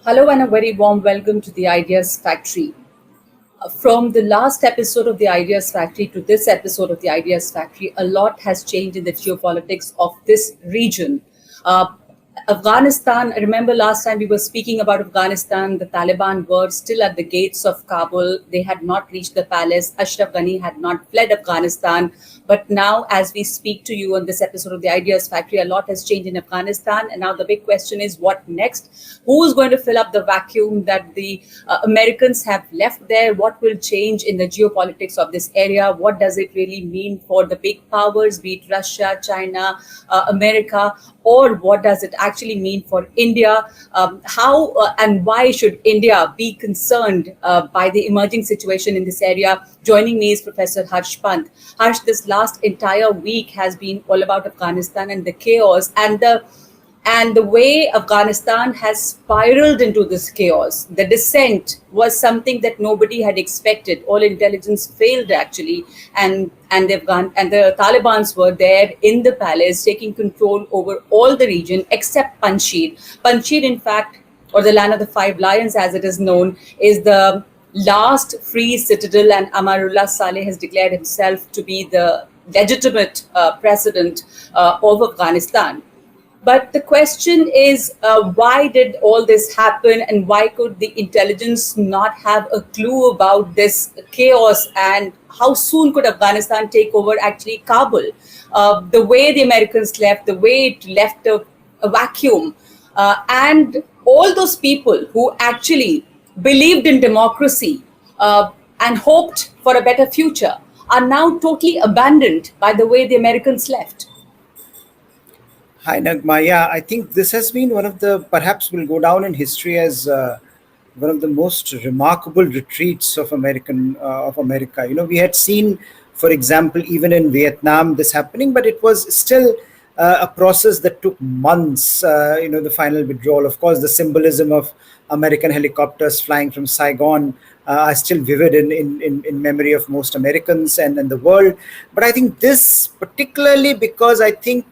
Hello and a very warm welcome to the Ideas Factory. From the last episode of the Ideas Factory to this episode of the Ideas Factory, a lot has changed in the geopolitics of this region. Uh, Afghanistan, I remember last time we were speaking about Afghanistan, the Taliban were still at the gates of Kabul. They had not reached the palace. Ashraf Ghani had not fled Afghanistan. But now, as we speak to you on this episode of the Ideas Factory, a lot has changed in Afghanistan. And now the big question is what next? Who's going to fill up the vacuum that the Americans have left there? What will change in the geopolitics of this area? What does it really mean for the big powers, be it Russia, China, America? Or what does it actually mean for India? How and why should India be concerned by the emerging situation in this area? Joining me is Professor Harsh Pant. Harsh, this last entire week has been all about Afghanistan and the chaos and the way Afghanistan has spiraled into this chaos. The descent was something that nobody had expected. All intelligence failed actually, and the Taliban's were there in the palace, taking control over all the region except Panjshir. Panjshir, in fact, or the land of the five lions, as it is known, is the last free citadel, and Amarullah Saleh has declared himself to be the legitimate president of Afghanistan. But the question is, why did all this happen, and why could the intelligence not have a clue about this chaos, and how soon could Afghanistan take over actually Kabul? The way the Americans left, the way it left a vacuum, and all those people who actually believed in democracy and hoped for a better future are now totally abandoned by the way the Americans left. Hi, Naghma. Yeah, I think this has been one of the, perhaps will go down in history as one of the most remarkable retreats of America. We had seen, for example, even in Vietnam, this happening, but it was still a process that took months. The final withdrawal. Of course, the symbolism of American helicopters flying from Saigon are still vivid in memory of most Americans and the world. But I think this particularly because I think.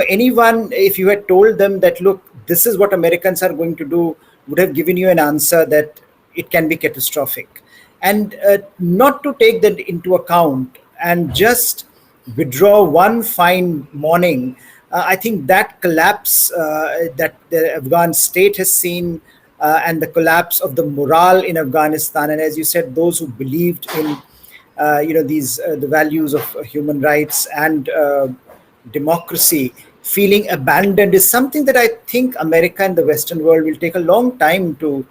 Anyone, if you had told them that, look, this is what Americans are going to do, would have given you an answer that it can be catastrophic. And not to take that into account and just withdraw one fine morning, I think that collapse that the Afghan state has seen and the collapse of the morale in Afghanistan, and as you said, those who believed in these the values of human rights and democracy feeling abandoned is something that I think America and the Western world will take a long time to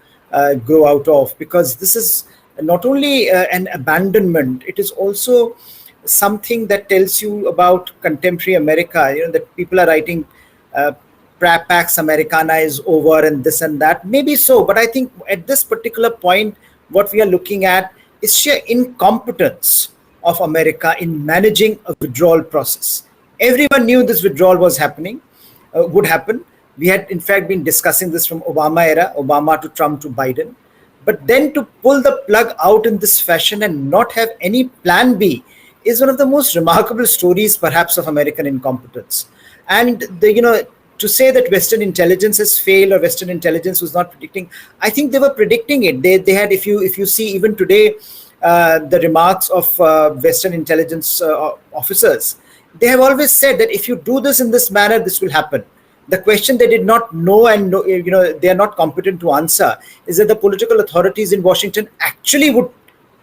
grow out of, because this is not only an abandonment, it is also something that tells you about contemporary America, that people are writing Pax Americana is over and this and that. Maybe so, but I think at this particular point, what we are looking at is sheer incompetence of America in managing a withdrawal process. Everyone knew this withdrawal was would happen. We had, in fact, been discussing this from Obama era, Obama to Trump to Biden. But then to pull the plug out in this fashion and not have any plan B is one of the most remarkable stories, perhaps, of American incompetence. And to say that Western intelligence has failed or Western intelligence was not predicting, I think they were predicting it. They had, if you see even today, the remarks of Western intelligence officers. They have always said that if you do this in this manner, this will happen. The question they did not know and they are not competent to answer is that the political authorities in Washington actually would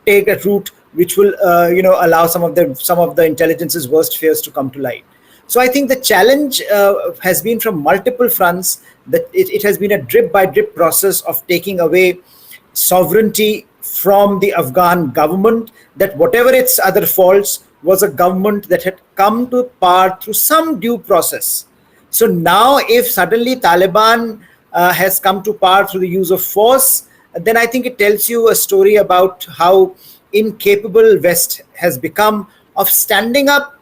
take a route which will allow some of the intelligence's worst fears to come to light. So I think the challenge has been from multiple fronts, that it has been a drip by drip process of taking away sovereignty from the Afghan government, that whatever its other faults, was a government that had come to power through some due process. So now if suddenly Taliban has come to power through the use of force, then I think it tells you a story about how incapable West has become of standing up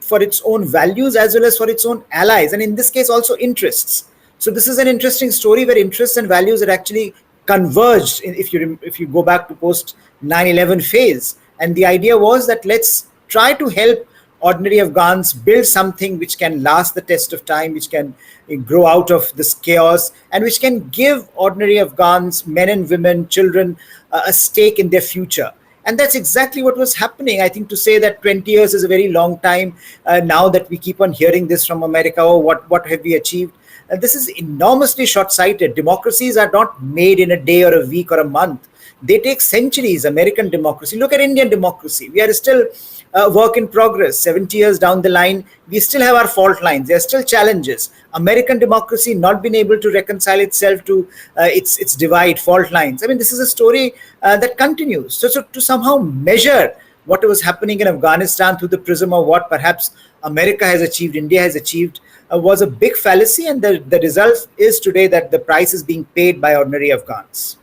for its own values as well as for its own allies, and in this case also interests. So this is an interesting story where interests and values are actually converged if you go back to post 9/11 phase. And the idea was that let's try to help ordinary Afghans build something which can last the test of time, which can grow out of this chaos, and which can give ordinary Afghans, men and women, children, a stake in their future. And that's exactly what was happening. I think to say that 20 years is a very long time, now that we keep on hearing this from America, oh, what have we achieved? This is enormously short sighted. Democracies are not made in a day or a week or a month. They take centuries. American democracy. Look at Indian democracy. We are still a work in progress. 70 years down the line, we still have our fault lines. There are still challenges. American democracy not been able to reconcile itself to its divide, fault lines. I mean, this is a story that continues. So to somehow measure what was happening in Afghanistan through the prism of what perhaps America has achieved, India has achieved, was a big fallacy. And the result is today that the price is being paid by ordinary Afghans.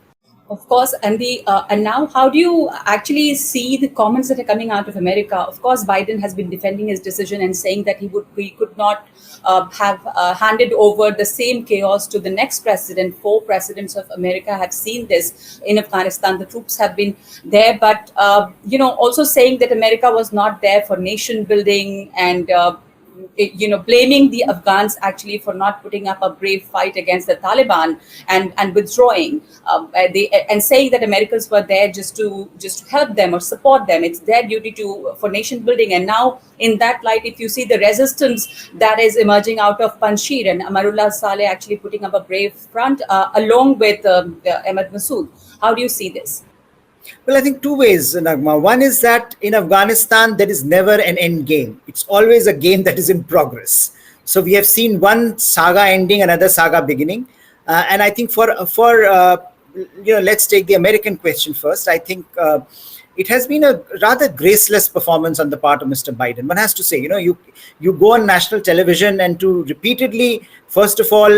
Of course, and the and now, how do you actually see the comments that are coming out of America? Of course, Biden has been defending his decision and saying that he could not have handed over the same chaos to the next president. 4 presidents of America have seen this in Afghanistan. The troops have been there, but also saying that America was not there for nation building and. Blaming the Afghans actually for not putting up a brave fight against the Taliban and withdrawing, and saying that Americans were there just to help them or support them. It's their duty for nation building. And now, in that light, if you see the resistance that is emerging out of Panjshir and Amarullah Saleh actually putting up a brave front along with Ahmed Massoud, how do you see this? Well, I think 2 ways, Naghma. One is that in Afghanistan, there is never an end game. It's always a game that is in progress. So we have seen one saga ending, another saga beginning. And I think for let's take the American question first. I think it has been a rather graceless performance on the part of Mr. Biden. One has to say, you go on national television and to repeatedly, first of all,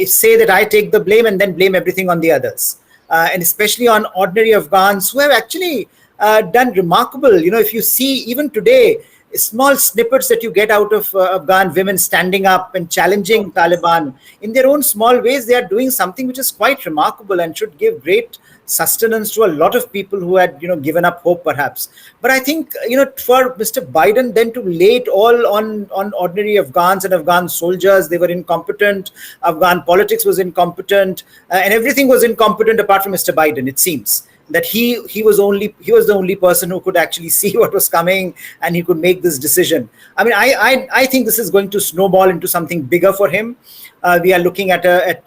say that I take the blame and then blame everything on the others. And especially on ordinary Afghans who have actually done remarkable. If you see even today, small snippets that you get out of Afghan women standing up and challenging Taliban in their own small ways, they are doing something which is quite remarkable and should give great sustenance to a lot of people who had given up hope perhaps. But I think for Mr. Biden then to lay it all on ordinary Afghans and Afghan soldiers, they were incompetent, Afghan politics was incompetent, and everything was incompetent apart from Mr. Biden, it seems that he was the only person who could actually see what was coming and he could make this decision. I mean, I think this is going to snowball into something bigger for him. We are looking at a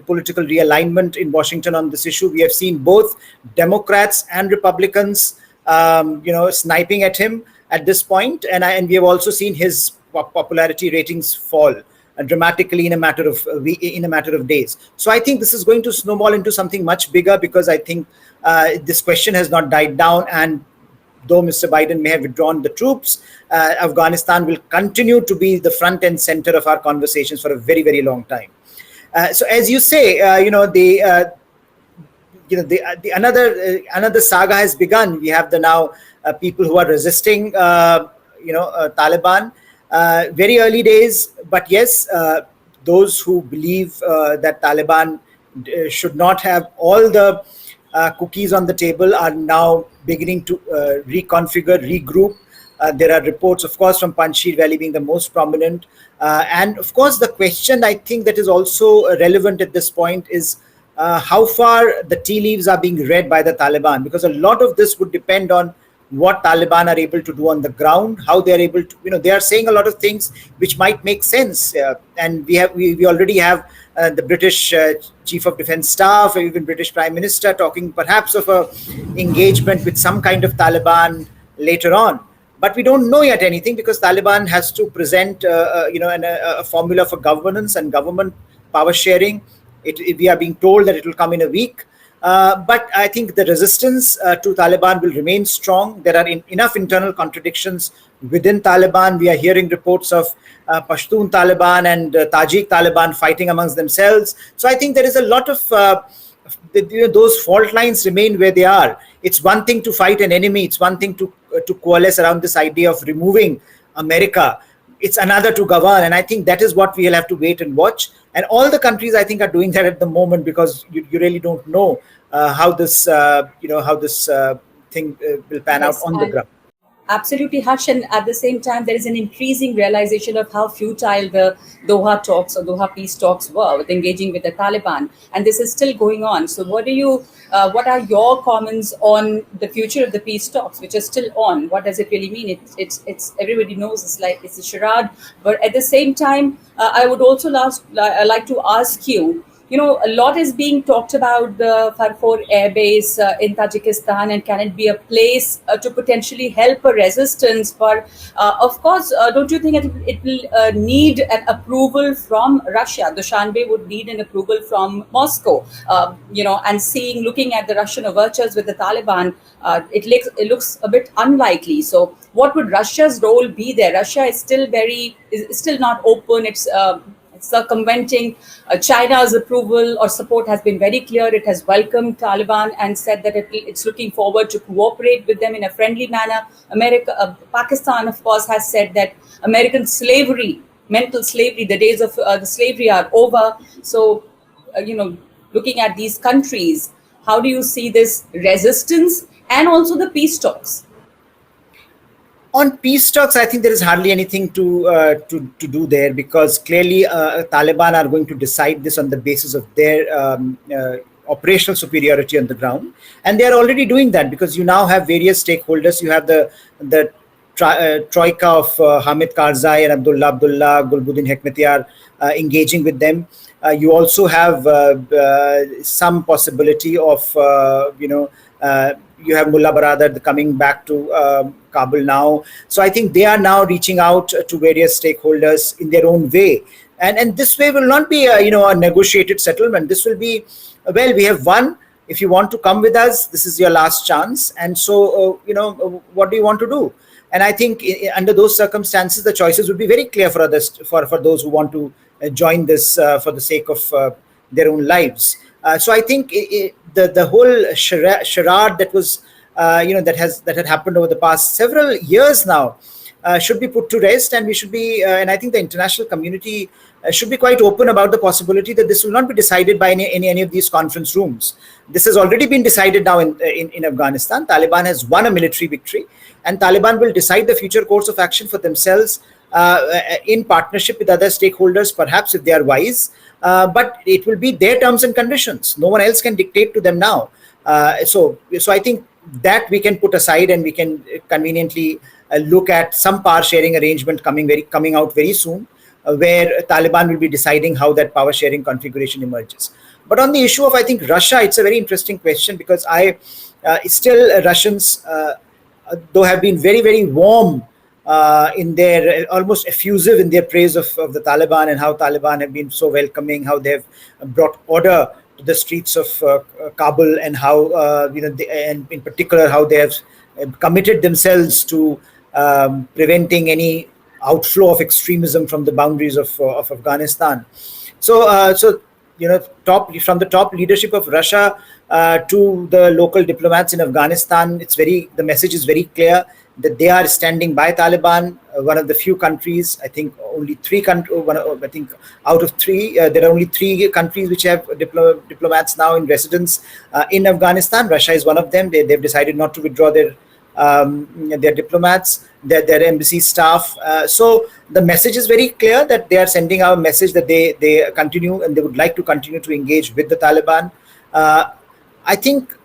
political realignment in Washington on this issue. We have seen both Democrats and Republicans, sniping at him at this point, and we have also seen his popularity ratings fall dramatically in a matter of days. So I think this is going to snowball into something much bigger because I think this question has not died down, and though Mr. Biden may have withdrawn the troops, Afghanistan will continue to be the front and center of our conversations for a very, very long time. So as you say, another saga has begun. We have the now people who are resisting, Taliban. Very early days, but yes, those who believe that Taliban should not have all the cookies on the table are now beginning to reconfigure, regroup. There are reports, of course, from Panjshir Valley being the most prominent. And of course, the question I think that is also relevant at this point is how far the tea leaves are being read by the Taliban, because a lot of this would depend on what Taliban are able to do on the ground, how they are able to, they are saying a lot of things which might make sense. And we already have the British Chief of Defence Staff, or even British Prime Minister talking perhaps of a engagement with some kind of Taliban later on. But we don't know yet anything because Taliban has to present, a formula for governance and government power sharing. We are being told that it will come in a week. But I think the resistance to Taliban will remain strong. There are enough internal contradictions within Taliban. We are hearing reports of Pashtun Taliban and Tajik Taliban fighting amongst themselves. So I think there is a lot of those fault lines remain where they are. It's one thing to fight an enemy. It's one thing to coalesce around this idea of removing America. It's another to govern. And I think that is what we'll have to wait and watch. And all the countries, I think, are doing that at the moment because you really don't know how this thing will pan out on the ground. Absolutely, Harsh. And at the same time, there is an increasing realization of how futile the Doha talks or Doha peace talks were with engaging with the Taliban. And this is still going on. So, what are your comments on the future of the peace talks, which are still on? What does it really mean? It's everybody knows it's like it's a charade. But at the same time, I would also like to ask you, a lot is being talked about the Farkhor air base in Tajikistan, and can it be a place to potentially help a resistance? But of course, don't you think it will need an approval from Russia? Dushanbe would need an approval from Moscow. And looking at the Russian overtures with the Taliban, it looks a bit unlikely. So, what would Russia's role be there? Russia is still not open. It's circumventing China's approval or support has been very clear. It has welcomed Taliban and said that it's looking forward to cooperate with them in a friendly manner. Pakistan, of course, has said that American slavery, mental slavery, the days of the slavery are over. So, looking at these countries, how do you see this resistance and also the peace talks? On peace talks, I think there is hardly anything to do there, because clearly Taliban are going to decide this on the basis of their operational superiority on the ground, and they are already doing that, because you now have various stakeholders. You have the troika of Hamid Karzai and Abdullah Gulbuddin Hekmatyar engaging with them. You also have some possibility of you have Mullah Baradar coming back to Kabul now. So I think they are now reaching out to various stakeholders in their own way. And this way will not be a negotiated settlement. This will be, well, we have won. If you want to come with us, this is your last chance. And so, what do you want to do? And I think under those circumstances, the choices would be very clear for others, for those who want to join this for the sake of their own lives. So I think the whole charade that was, that had happened over the past several years now should be put to rest, and we should be, and I think the international community should be quite open about the possibility that this will not be decided by any of these conference rooms. This has already been decided now in Afghanistan. Taliban has won a military victory, and Taliban will decide the future course of action for themselves in partnership with other stakeholders, perhaps if they are wise. But it will be their terms and conditions. No one else can dictate to them now. So I think that we can put aside, and we can conveniently look at some power sharing arrangement coming out very soon, where Taliban will be deciding how that power sharing configuration emerges. But on the issue of, I think, Russia, it's a very interesting question, because Russians, though have been very, very warm in their, almost effusive in their praise of the Taliban, and how Taliban have been so welcoming, how they've brought order to the streets of Kabul, and how and in particular how they have committed themselves to preventing any outflow of extremism from the boundaries of Afghanistan. So from the top leadership of Russia to the local diplomats in Afghanistan, the message is very clear that they are standing by Taliban. One of the few countries, I think only three countries, I think out of three, there are only three countries which have diplomats now in residence in Afghanistan. Russia is one of them. They've decided not to withdraw their diplomats, their embassy staff. So the message is very clear that they are sending out a message that they continue, and they would like to continue to engage with the Taliban. I think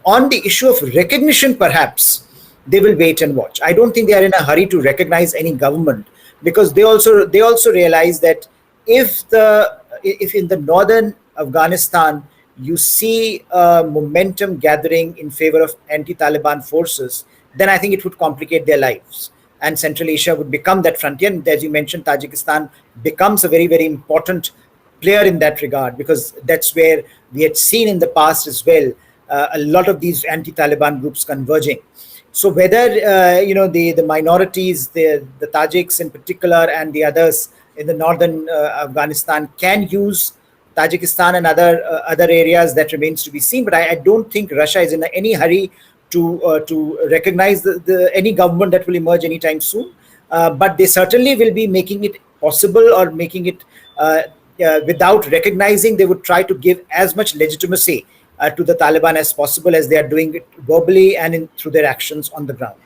on the issue of recognition, perhaps they will wait and watch. I don't think they are in a hurry to recognize any government, because they also realize that if in the northern Afghanistan you see momentum gathering in favor of anti-Taliban forces, then I think it would complicate their lives, and Central Asia would become that frontier. And as you mentioned, Tajikistan becomes a very, very important player in that regard, because that's where we had seen in the past as well a lot of these anti-Taliban groups converging. So whether the minorities, the Tajiks in particular, and the others in the northern Afghanistan can use Tajikistan and other areas, that remains to be seen. But I don't think Russia is in any hurry to recognize any government that will emerge anytime soon. But they certainly will be making it possible, or making it without recognizing. They would try to give as much legitimacy to the Taliban as possible, as they are doing it verbally and through their actions on the ground.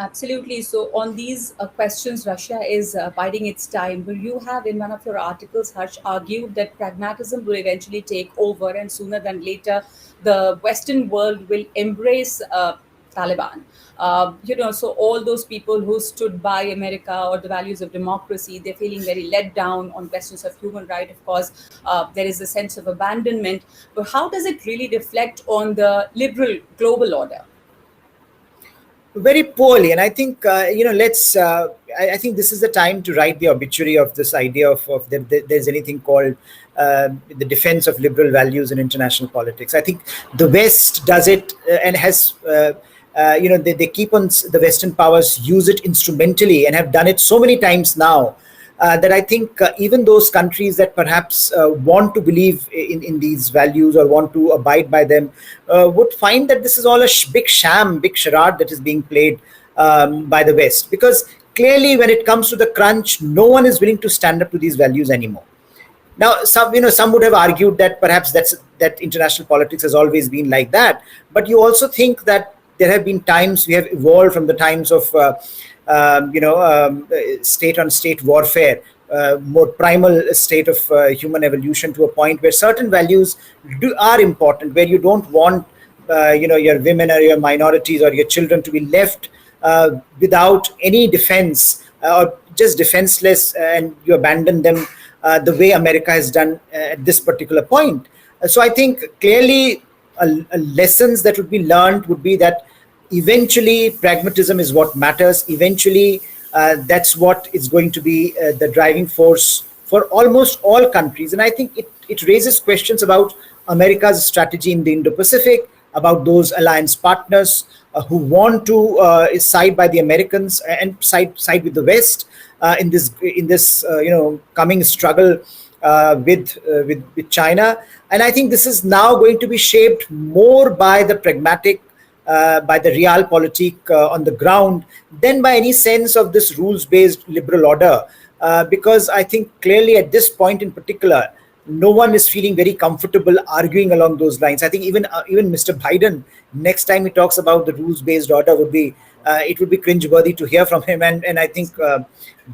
Absolutely. So, on these questions, Russia is biding its time. But you have, in one of your articles, Harsh, argued that pragmatism will eventually take over, and sooner than later, the Western world will embrace Taliban. So all those people who stood by America or the values of democracy, they're feeling very let down on questions of human right. Of course, there is a sense of abandonment. But how does it really reflect on the liberal global order? Very poorly. And I think let's I think this is the time to write the obituary of this idea of there's anything called the defense of liberal values in international politics. I think the West does it and has they keep on, the Western powers use it instrumentally and have done it so many times now, that I think even those countries that perhaps want to believe in these values or want to abide by them would find that this is all a big sham, big charade that is being played by the West. Because clearly, when it comes to the crunch, no one is willing to stand up to these values anymore. Now, some would have argued that perhaps that international politics has always been like that. But you also think that there have been times we have evolved from the times of state-on-state warfare, more primal state of human evolution, to a point where certain values are important, where you don't want your women or your minorities or your children to be left without any defense, or just defenseless, and you abandon them the way America has done at this particular point. So I think clearly lessons that would be learned would be that eventually pragmatism is what matters. Eventually, that's what is going to be the driving force for almost all countries. And I think it raises questions about America's strategy in the Indo-Pacific, about those alliance partners who want to side by the Americans and side with the West in this coming struggle with China. And I think this is now going to be shaped more by the pragmatic, by the realpolitik on the ground, than by any sense of this rules-based liberal order. Because I think clearly at this point in particular, no one is feeling very comfortable arguing along those lines. I think even Mr. Biden, next time he talks about the rules-based order, would be it would be cringeworthy to hear from him. And I think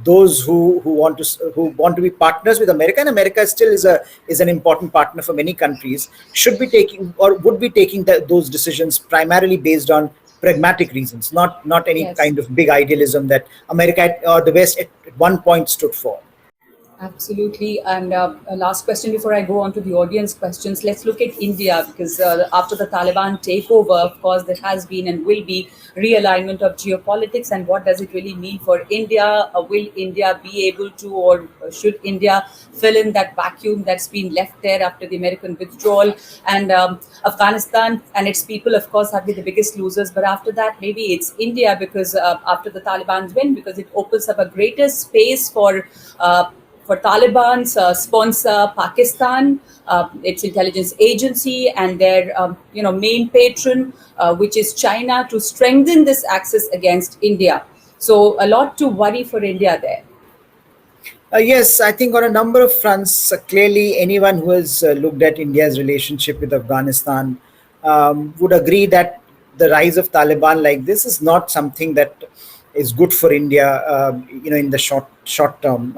those who want to be partners with America, and America still is an important partner for many countries, should be taking or would be taking those decisions primarily based on pragmatic reasons, not any Yes. kind of big idealism that America or the West at one point stood for. Absolutely. And a last question before I go on to the audience questions. Let's look at India, because after the Taliban takeover, of course, there has been and will be realignment of geopolitics. And what does it really mean for India? Will India be able to, or should India fill in that vacuum that's been left there after the American withdrawal? And Afghanistan and its people, of course, have been the biggest losers. But after that, maybe it's India, because after the Taliban's win, because it opens up a greater space for Taliban's sponsor Pakistan, its intelligence agency, and their main patron, which is China, to strengthen this axis against India. So a lot to worry for India there. Yes, I think on a number of fronts, clearly anyone who has looked at India's relationship with Afghanistan would agree that the rise of Taliban like this is not something that is good for India, in the short term,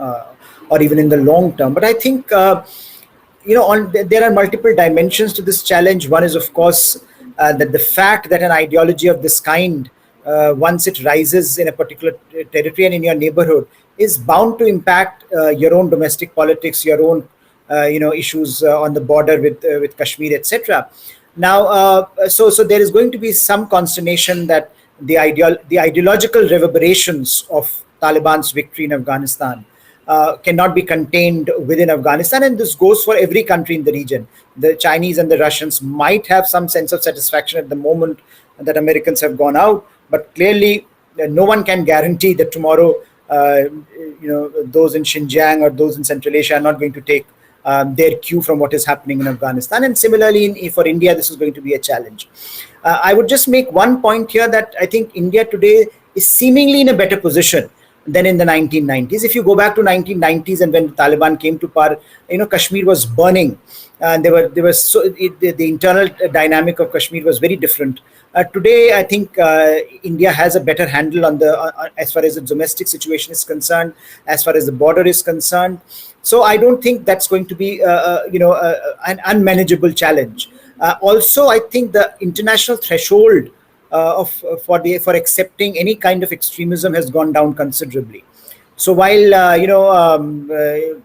or even in the long term. But I think there are multiple dimensions to this challenge. One is, of course, that the fact that an ideology of this kind, once it rises in a particular territory and in your neighborhood, is bound to impact your own domestic politics, your own issues on the border with Kashmir, etc. Now, so there is going to be some consternation that the ideological reverberations of Taliban's victory in Afghanistan cannot be contained within Afghanistan, and this goes for every country in the region. The Chinese and the Russians might have some sense of satisfaction at the moment that Americans have gone out, but clearly no one can guarantee that tomorrow, those in Xinjiang or those in Central Asia are not going to take their cue from what is happening in Afghanistan. And similarly, for India, this is going to be a challenge. I would just make one point here, that I think India today is seemingly in a better position than in the 1990s. If you go back to 1990s and when the Taliban came to power, Kashmir was burning, and the internal dynamic of Kashmir was very different. Today, I think India has a better handle on as far as the domestic situation is concerned, as far as the border is concerned. So I don't think that's going to be an unmanageable challenge. Also, I think the international threshold for accepting any kind of extremism has gone down considerably. So while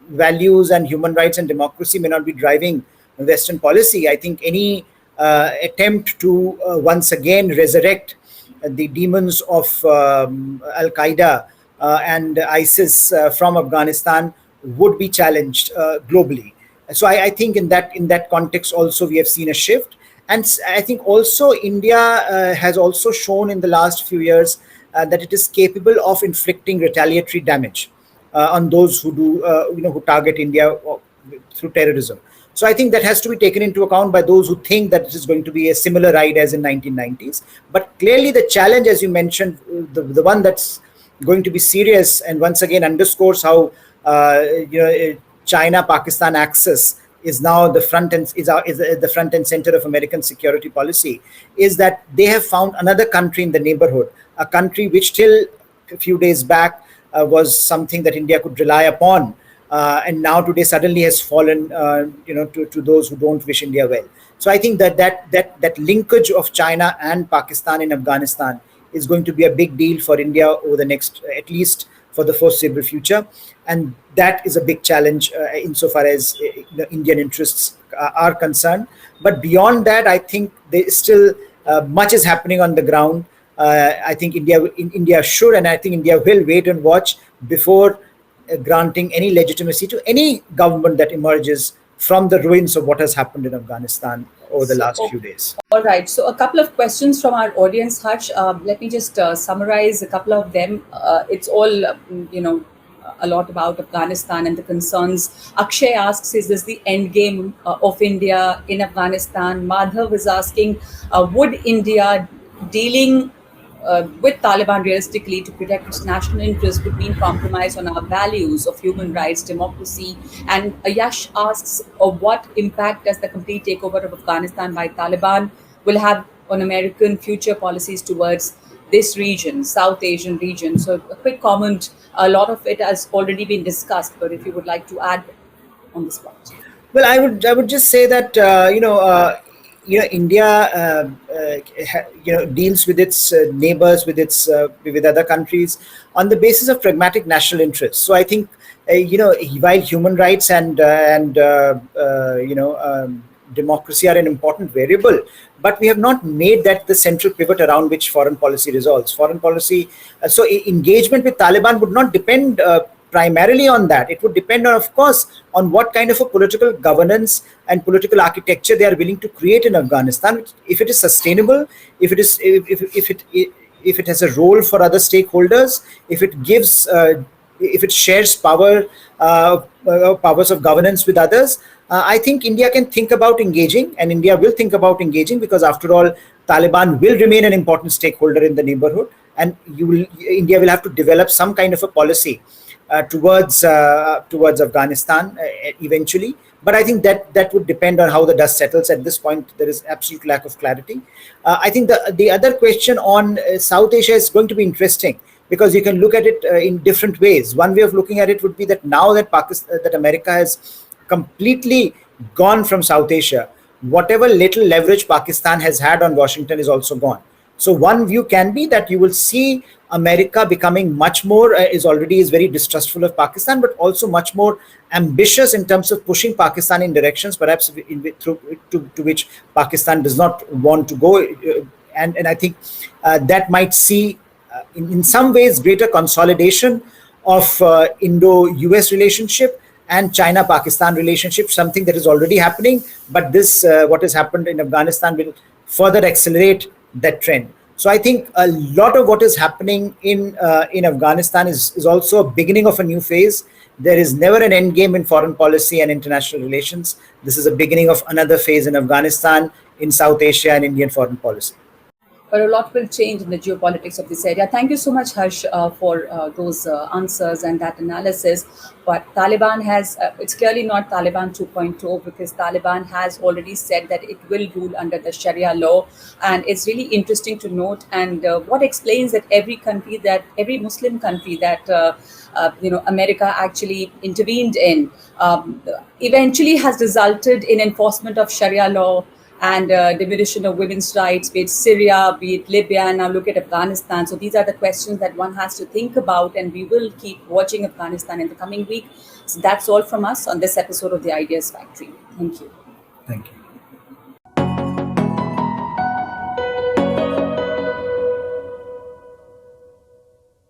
values and human rights and democracy may not be driving Western policy, I think any attempt to once again resurrect the demons of Al Qaeda and ISIS from Afghanistan would be challenged globally. So I think in that context also we have seen a shift. And I think also India has also shown in the last few years that it is capable of inflicting retaliatory damage on those who who target India through terrorism. So I think that has to be taken into account by those who think that it is going to be a similar ride as in 1990s. But clearly the challenge, as you mentioned, the one that's going to be serious and once again underscores how China-Pakistan axis is now the front and the front and center of American security policy, is that they have found another country in the neighborhood, a country which till a few days back was something that India could rely upon, and now today suddenly has fallen, to those who don't wish India well. So I think that linkage of China and Pakistan in Afghanistan is going to be a big deal for India over the next, at least for the foreseeable future, and that is a big challenge insofar as the Indian interests are concerned. But beyond that, I think there is still much is happening on the ground. I think India should, and I think India will wait and watch before granting any legitimacy to any government that emerges from the ruins of what has happened in Afghanistan over the last few days. All right. So a couple of questions from our audience, Harsh. Let me just summarize a couple of them. It's all, a lot about Afghanistan and the concerns. Akshay asks, is this the end game of India in Afghanistan? Madhav is asking, would India dealing with Taliban realistically to protect its national interest would mean compromise on our values of human rights, democracy? And Ayash asks, what impact does the complete takeover of Afghanistan by Taliban will have on American future policies towards this region, South Asian region? So a quick comment. A lot of it has already been discussed, but if you would like to add on this point. Well, I would just say that India deals with its neighbors, with other countries on the basis of pragmatic national interests. So I think while human rights and democracy are an important variable, but we have not made that the central pivot around which foreign policy resolves. Foreign policy, so engagement with Taliban would not depend primarily on that. It would depend on, of course, on what kind of a political governance and political architecture they are willing to create in Afghanistan. If it is sustainable, if it has a role for other stakeholders, if it shares powers of governance with others, I think India can think about engaging, and India will think about engaging, because after all, Taliban will remain an important stakeholder in the neighborhood, and India will have to develop some kind of a policy towards Afghanistan eventually. But I think that would depend on how the dust settles. At this point, there is absolute lack of clarity. I think the other question on South Asia is going to be interesting, because you can look at it in different ways. One way of looking at it would be that now that that America has completely gone from South Asia, whatever little leverage Pakistan has had on Washington is also gone. So one view can be that you will see America becoming much more, is very distrustful of Pakistan, but also much more ambitious in terms of pushing Pakistan in directions perhaps to which Pakistan does not want to go. And I think that might see in some ways greater consolidation of Indo-US relationship and China-Pakistan relationship, something that is already happening. But this, what has happened in Afghanistan, will further accelerate that trend. So I think a lot of what is happening in Afghanistan is also a beginning of a new phase. There is never an end game in foreign policy and international relations. This is a beginning of another phase in Afghanistan, in South Asia, and Indian foreign policy. But a lot will change in the geopolitics of this area. Thank you so much, Harsh, for those answers and that analysis. But Taliban has, it's clearly not Taliban 2.0, because Taliban has already said that it will rule under the Sharia law. And it's really interesting to note, and what explains that every Muslim country that America actually intervened in, eventually has resulted in enforcement of Sharia law and diminution of women's rights, be it Syria, be it Libya, and now look at Afghanistan. So these are the questions that one has to think about, and we will keep watching Afghanistan in the coming week. So that's all from us on this episode of the Ideas Factory. Thank you. Thank you.